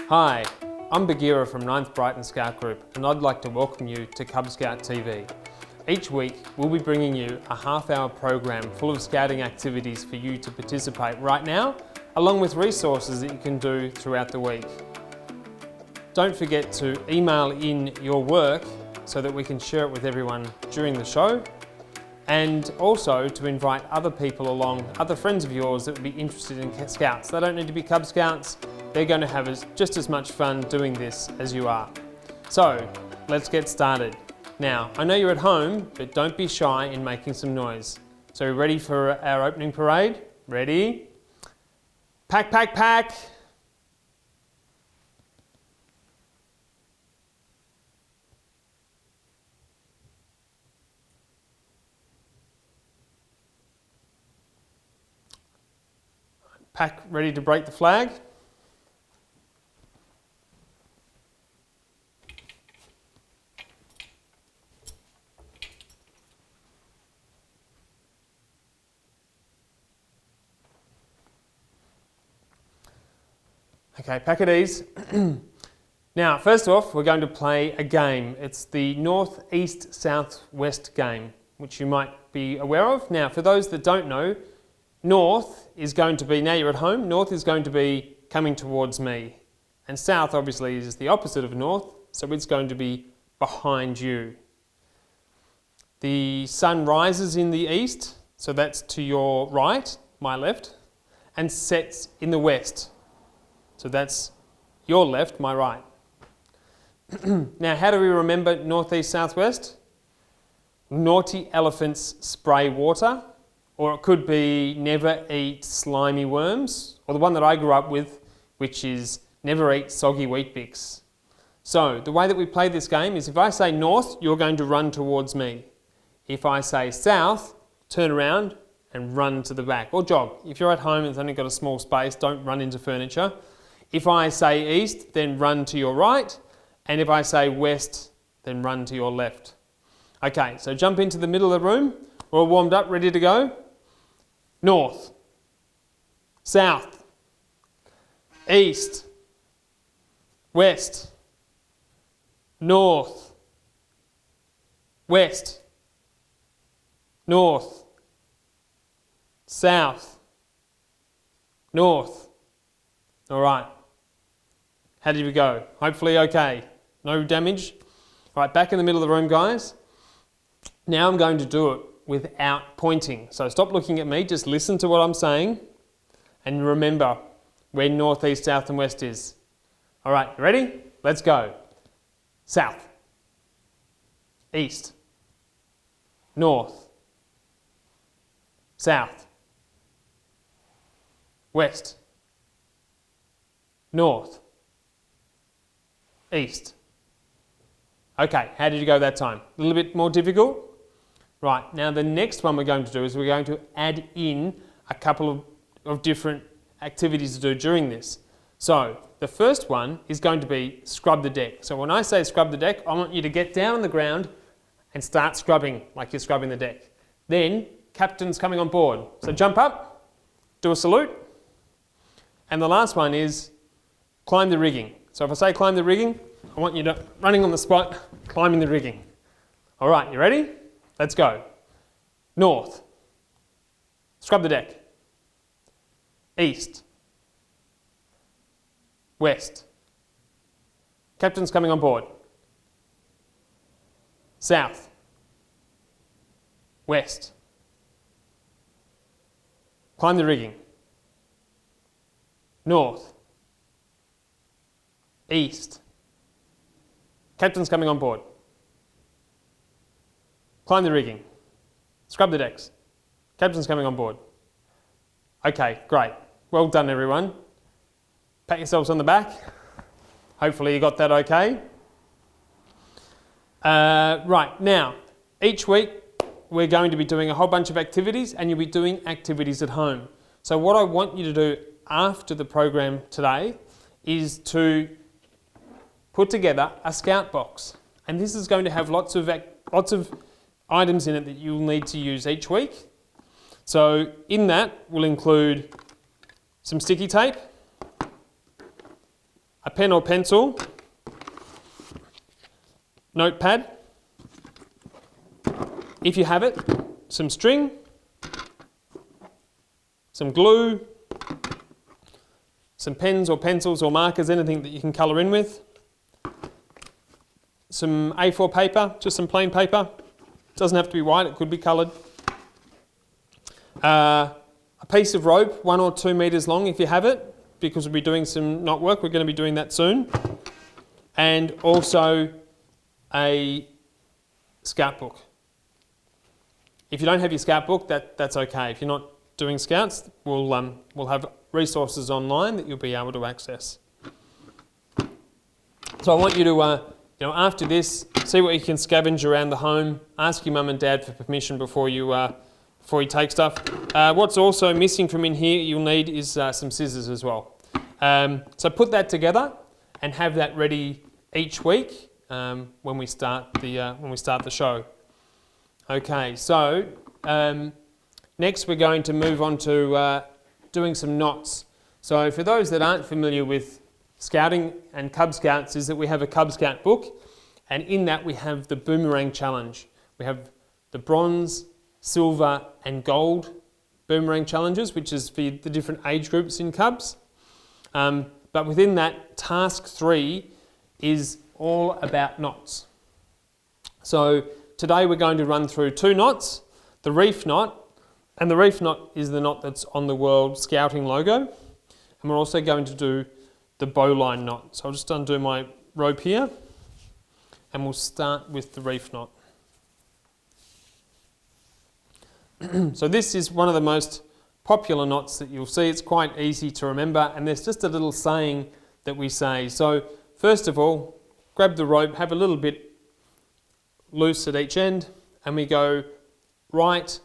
Hi, I'm Bagheera from 9th Brighton Scout Group and I'd like to welcome you to Cub Scout TV. Each week we'll be bringing you a half-hour program full of scouting activities for you to participate right now, along with resources that you can do throughout the week. Don't forget to email in your work so that we can share it with everyone during the show, and also to invite other people along, other friends of yours that would be interested in Scouts. They don't need to be Cub Scouts, they're going to have just as much fun doing this as you are. So, let's get started. Now, I know you're at home, but don't be shy in making some noise. So, are you ready for our opening parade? Ready? Pack, pack, pack! Pack ready to break the flag. Okay, pack at ease. Now, first off, we're going to play a game. It's the north-east-south-west game, which you might be aware of. Now, for those that don't know, north is going to be, now you're at home, north is going to be coming towards me. And south, obviously, is the opposite of north, so it's going to be behind you. The sun rises in the east, so that's to your right, my left, and sets in the west. So that's your left, my right. Now, how do we remember northeast, southwest? Naughty elephants spray water, or it could be never eat slimy worms, or the one that I grew up with, which is never eat soggy wheat bix. So the way that we play this game is if I say north, you're going to run towards me. If I say south, turn around and run to the back, or jog. If you're at home and it's only got a small space, don't run into furniture. If I say east, then run to your right, and if I say west, then run to your left. Okay, so jump into the middle of the room. We're all warmed up, ready to go. North, south, east, west, north, west, north, south, north. All right. How did we go? Hopefully okay. No damage. All right, back in the middle of the room, guys. Now I'm going to do it without pointing. So stop looking at me, just listen to what I'm saying and remember where north, east, south and west is. All right, you ready? Let's go. South, east, north, south, west, north, east. Okay, how did you go that time? A little bit more difficult? Right, now the next one we're going to do is we're going to add in a couple of different activities to do during this. So, the first one is going to be scrub the deck. So when I say scrub the deck, I want you to get down on the ground and start scrubbing like you're scrubbing the deck. Then, captain's coming on board. So jump up, do a salute. And the last one is climb the rigging. So if I say climb the rigging, I want you to, running on the spot, climbing the rigging. All right, you ready? Let's go. North, scrub the deck. East, west, captain's coming on board. South, west, climb the rigging. North, east, captain's coming on board. Climb the rigging. Scrub the decks. Captain's coming on board. Okay, great. Well done, everyone. Pat yourselves on the back. Hopefully you got that okay. Right, now, each week we're going to be doing a whole bunch of activities and you'll be doing activities at home. So what I want you to do after the program today is to put together a scout box. And this is going to have lots of items in it that you'll need to use each week. So in that will include some sticky tape, a pen or pencil, notepad, if you have it, some string, some glue, some pens or pencils or markers, anything that you can colour in with, some A4 paper, just some plain paper, doesn't have to be white, it could be coloured, a piece of rope 1 or 2 metres long if you have it, because we'll be doing some knot work, we're going to be doing that soon, and also a scout book. If you don't have your scout book, that's okay. If you're not doing scouts, we'll have resources online that you'll be able to access. So I want you to, after this, see what you can scavenge around the home. Ask your mum and dad for permission before you take stuff. What's also missing from in here you'll need is some scissors as well. So put that together and have that ready each week when we start the show. Okay, so next we're going to move on to doing some knots. So for those that aren't familiar with Scouting and Cub Scouts, is that we have a Cub Scout book, and in that we have the Boomerang Challenge. We have the bronze, silver and gold boomerang challenges, which is for the different age groups in Cubs. But within that, task 3 is all about knots. So today we're going to run through 2 knots, the reef knot, and the reef knot is the knot that's on the World Scouting logo. And we're also going to do the bowline knot. So I'll just undo my rope here and we'll start with the reef knot. So this is one of the most popular knots that you'll see. It's quite easy to remember, and there's just a little saying that we say. So first of all, grab the rope, have a little bit loose at each end, and we go right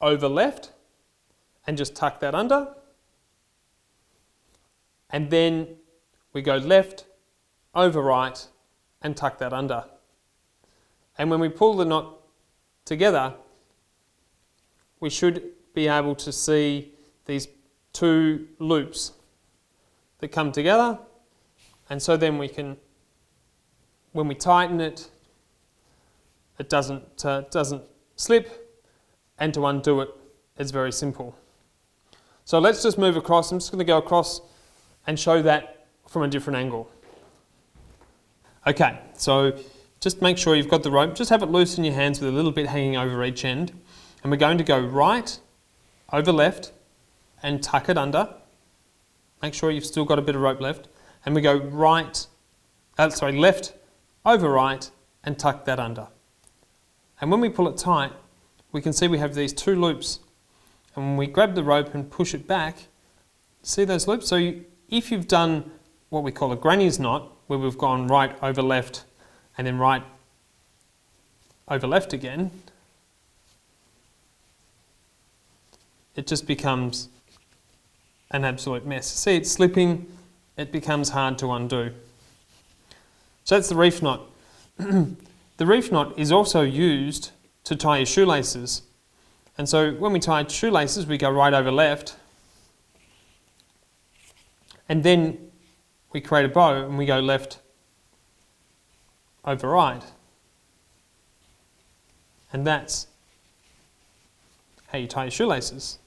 over left and just tuck that under. And then we go left over right and tuck that under. And when we pull the knot together, we should be able to see these 2 loops that come together, and so then we can, when we tighten it, it doesn't slip, and to undo it is very simple. So let's just move across. I'm just going to go across and show that from a different angle. Okay, so just make sure you've got the rope. Just have it loose in your hands with a little bit hanging over each end. And we're going to go right over left and tuck it under. Make sure you've still got a bit of rope left. And we go left over right and tuck that under. And when we pull it tight, we can see we have these 2 loops. And when we grab the rope and push it back, see those loops? So if you've done what we call a granny's knot, where we've gone right over left and then right over left again, it just becomes an absolute mess. See, it's slipping, it becomes hard to undo. So that's the reef knot. The reef knot is also used to tie your shoelaces. And so when we tie shoelaces, we go right over left, and then we create a bow and we go left over right. And that's how you tie your shoelaces.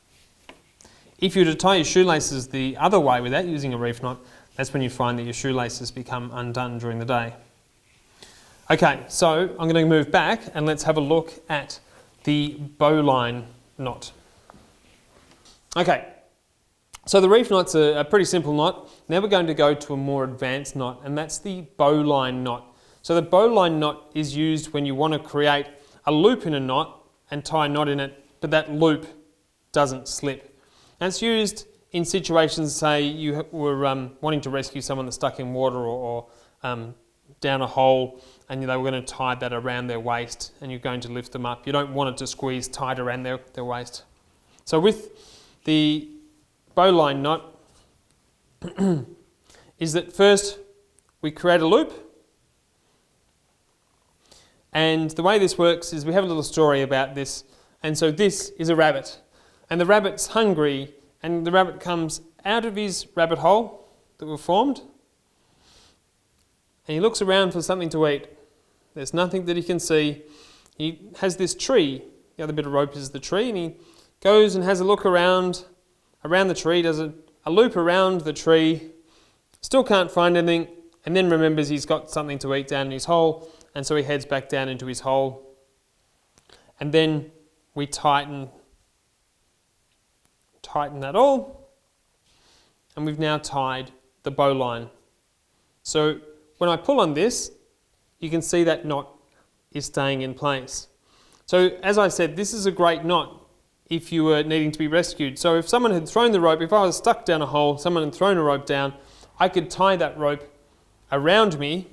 If you were to tie your shoelaces the other way without using a reef knot, that's when you find that your shoelaces become undone during the day. Okay, so I'm going to move back and let's have a look at the bowline knot. Okay, so the reef knot's a pretty simple knot. Now we're going to go to a more advanced knot, and that's the bowline knot. So the bowline knot is used when you want to create a loop in a knot and tie a knot in it, but that loop doesn't slip. And it's used in situations, say you were wanting to rescue someone that's stuck in water or down a hole, and they were going to tie that around their waist and you're going to lift them up. You don't want it to squeeze tight around their waist. So with the bowline knot is that first we create a loop, and the way this works is we have a little story about this. And so this is a rabbit, and the rabbit's hungry, and the rabbit comes out of his rabbit hole that we've formed, and he looks around for something to eat. There's nothing that he can see. He has this tree. The other bit of rope is the tree, and he goes and has a look around the tree, does a loop around the tree, still can't find anything, and then remembers he's got something to eat down in his hole, and so he heads back down into his hole. And then we tighten that all, and we've now tied the bowline. So when I pull on this, you can see that knot is staying in place. So as I said, this is a great knot if you were needing to be rescued. So if someone had thrown the rope, if I was stuck down a hole, someone had thrown a rope down, I could tie that rope around me.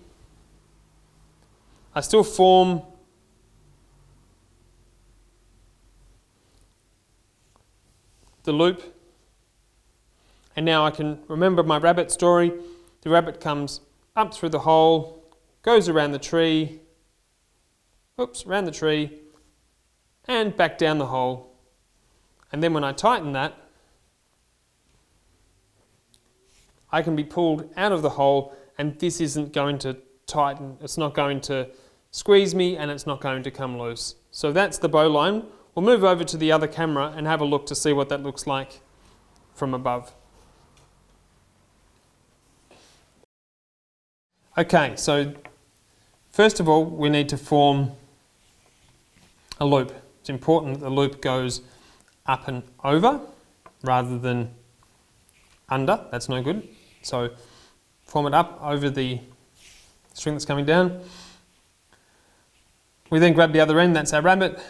I still form the loop, and now I can remember my rabbit story. The rabbit comes up through the hole, goes around the tree, around the tree, and back down the hole. And then when I tighten that, I can be pulled out of the hole, and this isn't going to tighten, it's not going to squeeze me, and it's not going to come loose. So that's the bowline. We'll move over to the other camera and have a look to see what that looks like from above. Okay, so first of all, we need to form a loop. It's important that the loop goes up and over rather than under. That's no good. So form it up over the string that's coming down. We then grab the other end, that's our rabbit.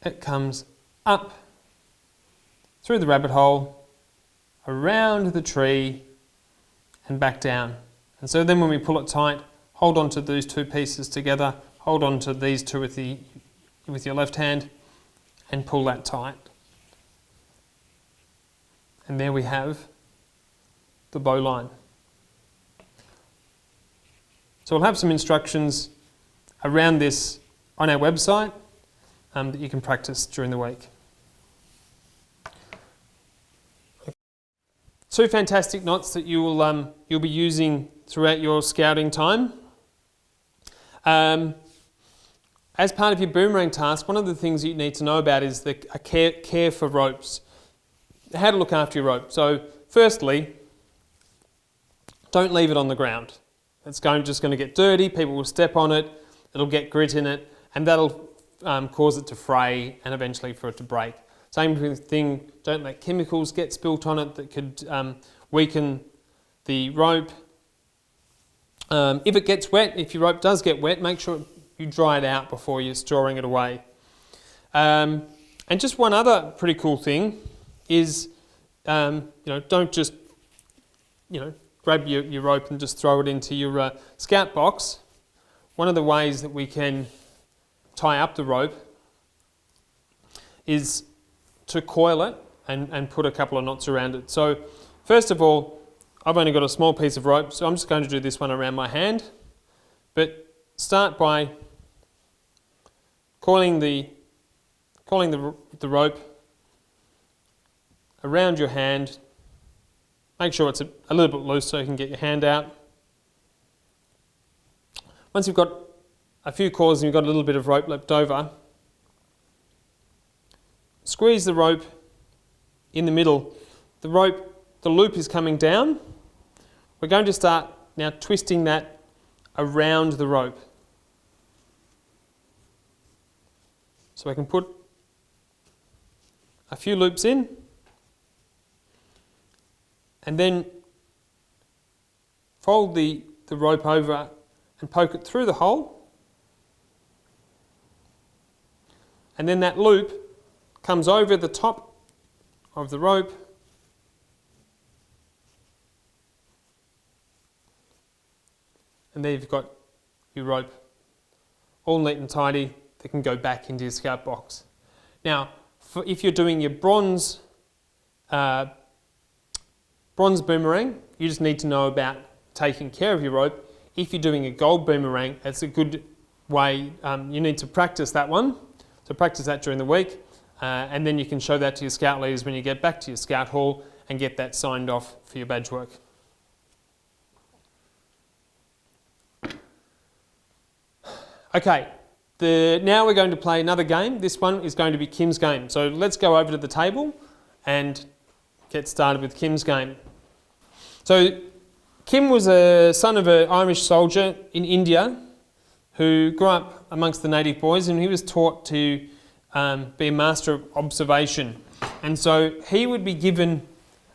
It comes up through the rabbit hole, around the tree, and back down. And so then when we pull it tight, hold on to these two pieces together, hold on to these two with your left hand, and pull that tight. And there we have the bowline. So we'll have some instructions around this on our website that you can practice during the week. Two fantastic knots that you'll be using throughout your scouting time. As part of your boomerang task, one of the things you need to know about is the care for ropes. How to look after your rope. So firstly, don't leave it on the ground. It's just going to get dirty, people will step on it, it'll get grit in it, and that'll cause it to fray and eventually for it to break. Same thing, don't let chemicals get spilt on it that could weaken the rope. If it gets wet, if your rope does get wet, make sure you dry it out before you're storing it away. And just one other pretty cool thing is, don't just, grab your rope and just throw it into your scout box. One of the ways that we can tie up the rope is to coil it and put a couple of knots around it. So first of all, I've only got a small piece of rope, so I'm just going to do this one around my hand. But start by coiling the rope around your hand. Make sure it's a little bit loose so you can get your hand out. Once you've got a few coils and you've got a little bit of rope left over, squeeze the rope in the middle. The loop is coming down. We're going to start now twisting that around the rope. So I can put a few loops in, and then fold the rope over and poke it through the hole. And then that loop comes over the top of the rope and there you've got your rope all neat and tidy that can go back into your scout box. Now, if you're doing your bronze boomerang, you just need to know about taking care of your rope. If you're doing a gold boomerang, it's a good way, you need to practice that one. So practice that during the week, and then you can show that to your scout leaders when you get back to your scout hall and get that signed off for your badge work. Okay, now we're going to play another game. This one is going to be Kim's game. So let's go over to the table and get started with Kim's game. So Kim was a son of an Irish soldier in India who grew up amongst the native boys, and he was taught to be a master of observation. And so he would be given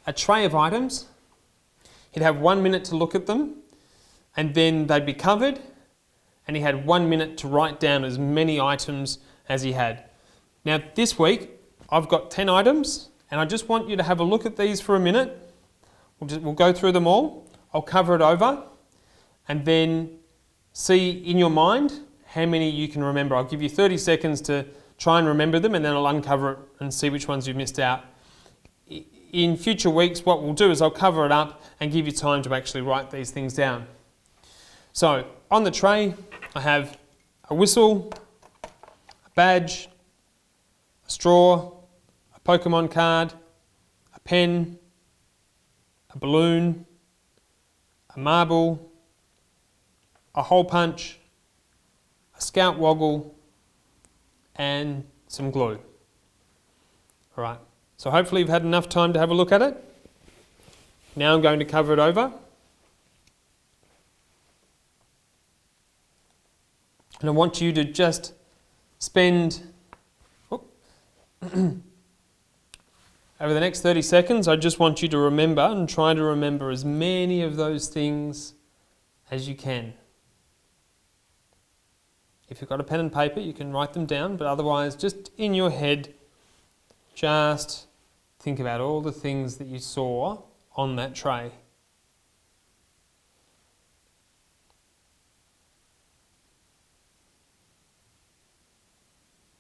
a tray of items. He'd have 1 minute to look at them, and then they'd be covered, and he had 1 minute to write down as many items as he had. Now this week I've got 10 items, and I just want you to have a look at these for a minute. We'll go through them all. I'll cover it over, and then see in your mind how many you can remember. I'll give you 30 seconds to try and remember them, and then I'll uncover it and see which ones you've missed out. In future weeks, what we'll do is I'll cover it up and give you time to actually write these things down. So on the tray, I have a whistle, a badge, a straw, a Pokemon card, a pen, a balloon, a marble, a hole punch, a Scout woggle, and some glue. All right, so hopefully you've had enough time to have a look at it. Now I'm going to cover it over. And I want you to just spend, over the next 30 seconds, I just want you to remember and try to remember as many of those things as you can. If you've got a pen and paper, you can write them down, but otherwise, just in your head, just think about all the things that you saw on that tray.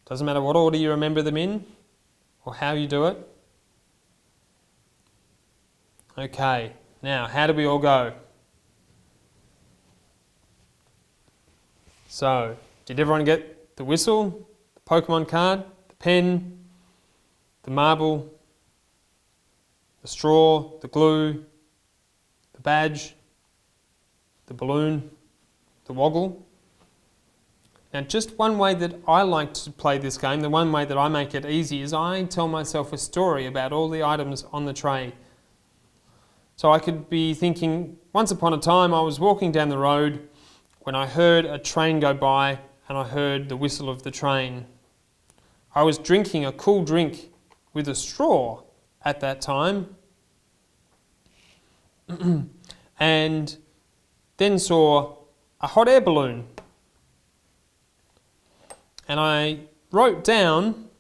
Doesn't matter what order you remember them in or how you do it. Okay, now how do we all go? So, did everyone get the whistle, the Pokemon card, the pen, the marble, the straw, the glue, the badge, the balloon, the woggle? Now, just one way that I like to play this game, the one way that I make it easy, is I tell myself a story about all the items on the tray. So I could be thinking, once upon a time I was walking down the road when I heard a train go by and I heard the whistle of the train. I was drinking a cool drink with a straw at that time and then saw a hot air balloon. And I wrote down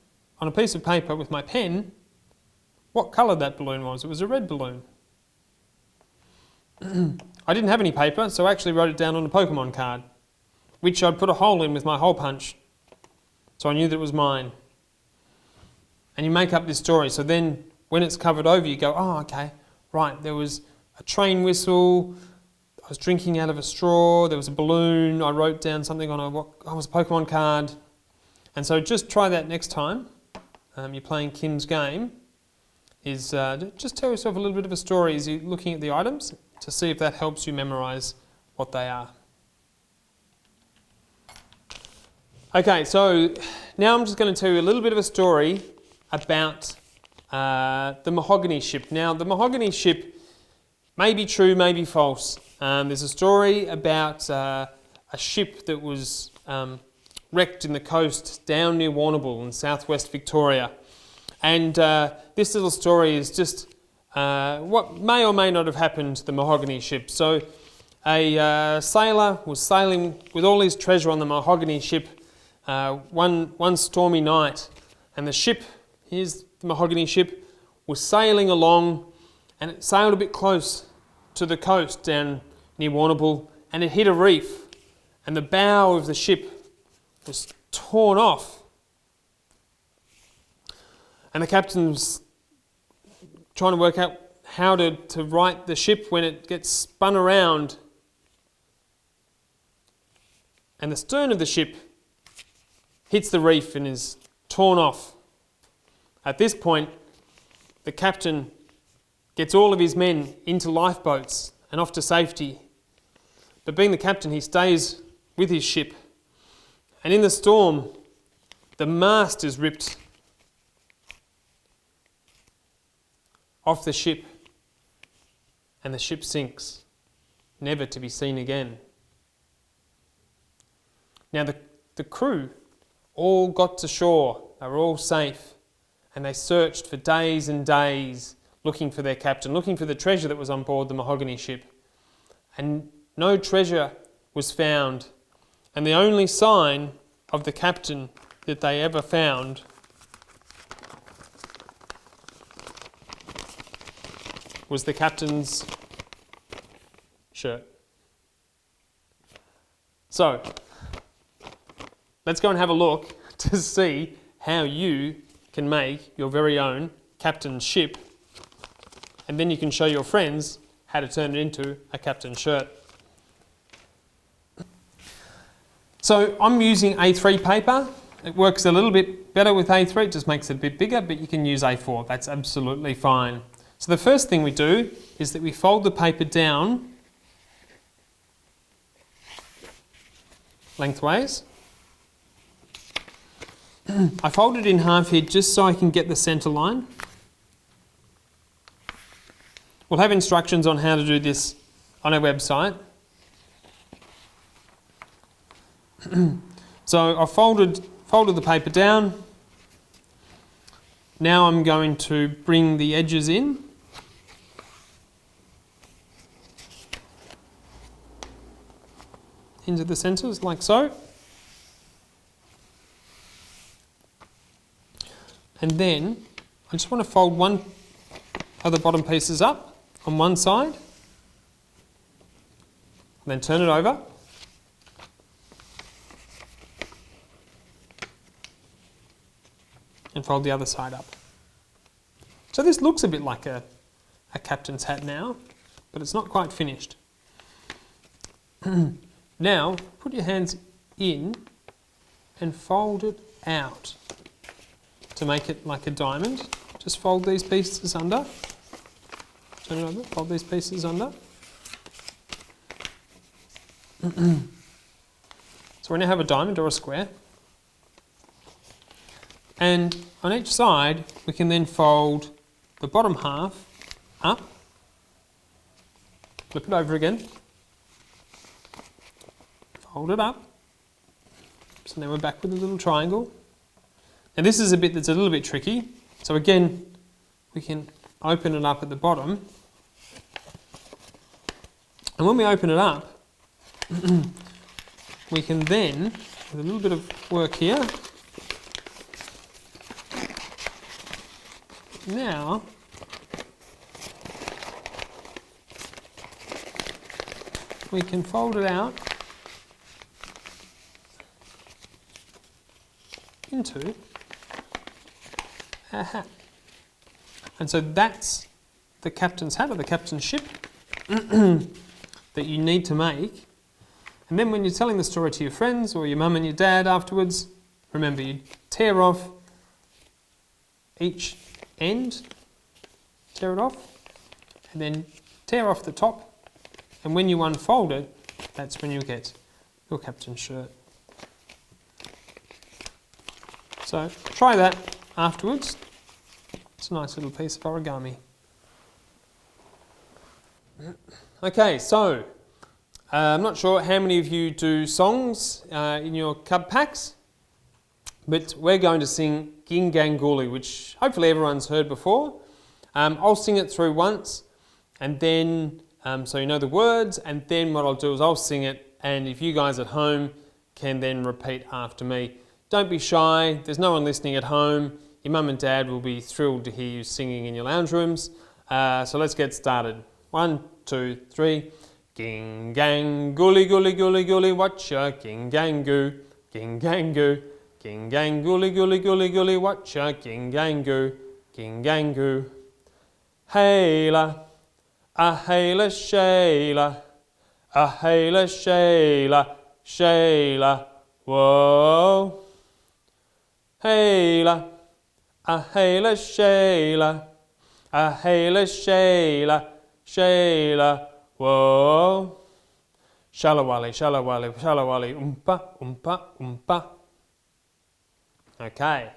on a piece of paper with my pen what colour that balloon was. It was a red balloon. I didn't have any paper, so I actually wrote it down on a Pokemon card, which I'd put a hole in with my hole punch, so I knew that it was mine. And you make up this story, so then when it's covered over, you go, oh, okay, right, there was a train whistle, I was drinking out of a straw, there was a balloon, I wrote down something on a Pokemon card. And so just try that next time you're playing Kim's game, is just tell yourself a little bit of a story as you're looking at the items to see if that helps you memorise what they are. Okay, so now I'm just going to tell you a little bit of a story about the mahogany ship. Now, the mahogany ship may be true, may be false. There's a story about a ship that was wrecked in the coast down near Warrnambool in southwest Victoria. And this little story is just what may or may not have happened to the mahogany ship. So a sailor was sailing with all his treasure on the mahogany ship one stormy night, and the ship, here's the mahogany ship, was sailing along, and it sailed a bit close to the coast down near Warrnambool, and it hit a reef, and the bow of the ship was torn off. And the captain's trying to work out how to right the ship when it gets spun around. And the stern of the ship hits the reef and is torn off. At this point, the captain gets all of his men into lifeboats and off to safety. But being the captain, he stays with his ship. And in the storm, the mast is ripped off the ship and the ship sinks, never to be seen again. Now the crew all got to shore, they were all safe, and they searched for days and days looking for their captain, looking for the treasure that was on board the mahogany ship. And no treasure was found, and the only sign of the captain that they ever found was the captain's shirt. So, let's go and have a look to see how you can make your very own captain's ship, and then you can show your friends how to turn it into a captain's shirt. So I'm using A3 paper. It works a little bit better with A3, it just makes it a bit bigger, but you can use A4, that's absolutely fine. So the first thing we do is that we fold the paper down lengthways. I fold it in half here just so I can get the centre line. We'll have instructions on how to do this on our website. So I've folded the paper down. Now I'm going to bring the edges in. Into the centres, like so. And then I just want to fold one of the bottom pieces up on one side, and then turn it over. And fold the other side up. So this looks a bit like a captain's hat now, but it's not quite finished. Now, put your hands in and fold it out to make it like a diamond. Just fold these pieces under. Turn it over, fold these pieces under. So we now have a diamond or a square. And on each side, we can then fold the bottom half up, flip it over again, fold it up. So now we're back with a little triangle. Now this is a bit that's a little bit tricky. So again, we can open it up at the bottom. And when we open it up, we can then, with a little bit of work here, now we can fold it out into a hat. And so that's the captain's hat or the captain's ship that you need to make. And then when you're telling the story to your friends or your mum and your dad afterwards, remember you tear off each end, tear it off, and then tear off the top, and when you unfold it, that's when you get your captain's shirt. So try that afterwards. It's a nice little piece of origami. Okay, so I'm not sure how many of you do songs in your cub packs, but we're going to sing Ginganguli, which hopefully everyone's heard before. I'll sing it through once, and then so you know the words, and then what I'll do is I'll sing it, and if you guys at home can then repeat after me. Don't be shy, there's no one listening at home. Your mum and dad will be thrilled to hear you singing in your lounge rooms. So let's get started. 1, 2, 3. Ginganguli, guli, guli, guli, watcha, gingangoo, gingangoo. Ginganguli, guli, guli, guli, watcha, gingangoo, gingangoo. Hayla, a hayla, shayla, a hayla, shayla, shayla, whoa. Hayla, a hayla, shayla, a hayla, shayla, shayla, whoa. Shalawali, shalawali, shalawali, oompa, oompa, oompa. Okay,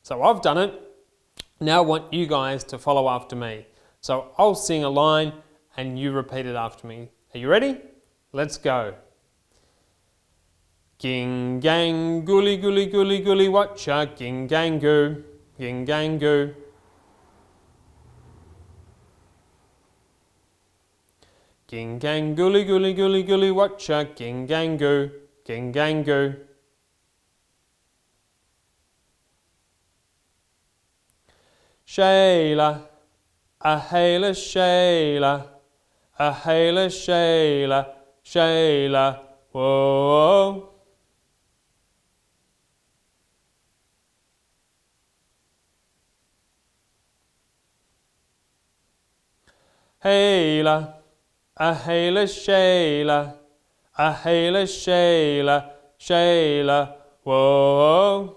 so I've done it. Now I want you guys to follow after me. So I'll sing a line and you repeat it after me. Are you ready? Let's go. Ging gang gooly gooly gooly gooly watcha, ging gang goo, ging gang goo. Ging gang gooly gooly gooly gooly watcha, ging gang goo, ging gang goo. Shayla, a Hayla Shayla, a Hayla Shayla, Shayla, whoa. Hayla, a Hayla Shayla, a Hayla Shayla, Shayla, whoa.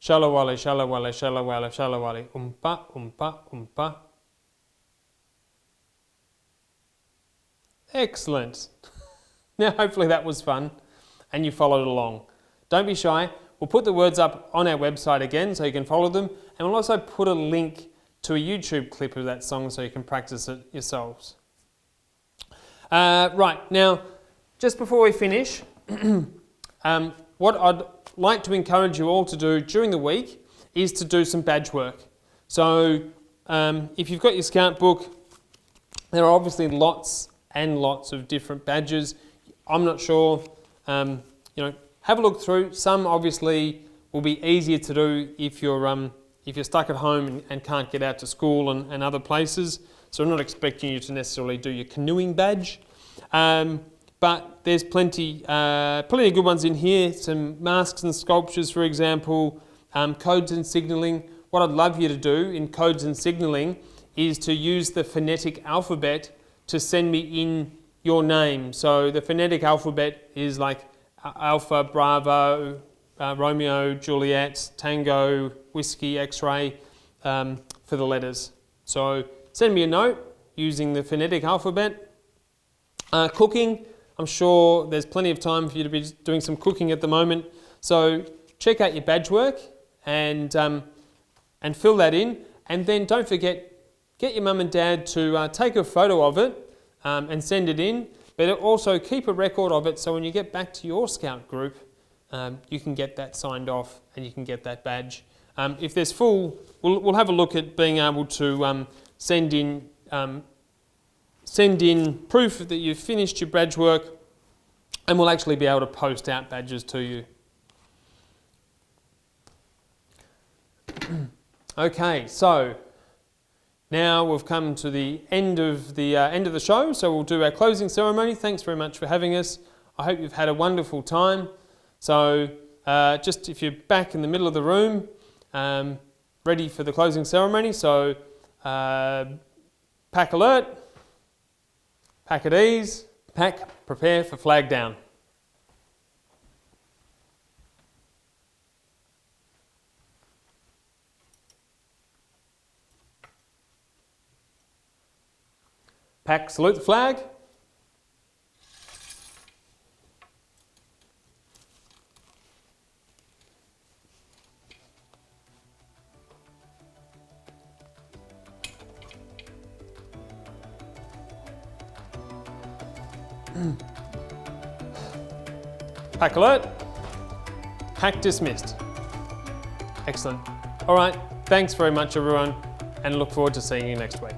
Shalawali, shalawali, shalawali, shalawali, umpa, umpa, umpa. Excellent. Now hopefully that was fun and you followed along. Don't be shy. We'll put the words up on our website again so you can follow them, and we'll also put a link to a YouTube clip of that song so you can practice it yourselves. Right, now just before we finish, what I'd like to encourage you all to do during the week is to do some badge work. So if you've got your Scout book, there are obviously lots and lots of different badges. I'm not sure, have a look through. Some obviously will be easier to do if you're stuck at home and can't get out to school and other places. So I'm not expecting you to necessarily do your canoeing badge. But there's plenty of good ones in here. Some masks and sculptures, for example, codes and signalling. What I'd love you to do in codes and signalling is to use the phonetic alphabet to send me in your name. So the phonetic alphabet is like Alpha, Bravo, Romeo, Juliet, Tango, Whiskey, X-ray for the letters. So send me a note using the phonetic alphabet. Cooking. I'm sure there's plenty of time for you to be doing some cooking at the moment. So check out your badge work and fill that in. And then don't forget, get your mum and dad to take a photo of it and send it in. But also keep a record of it so when you get back to your Scout group, you can get that signed off and you can get that badge. If there's full, we'll have a look at being able to send in proof that you've finished your badge work, and we'll actually be able to post out badges to you. Okay, so now we've come to the end of the show, so we'll do our closing ceremony. Thanks very much for having us. I hope you've had a wonderful time. So just if you're back in the middle of the room, ready for the closing ceremony, so pack alert. Pack at ease, pack, prepare for flag down. Pack, salute the flag. Pack alert. Pack dismissed. Excellent. All right, thanks very much everyone, and look forward to seeing you next week.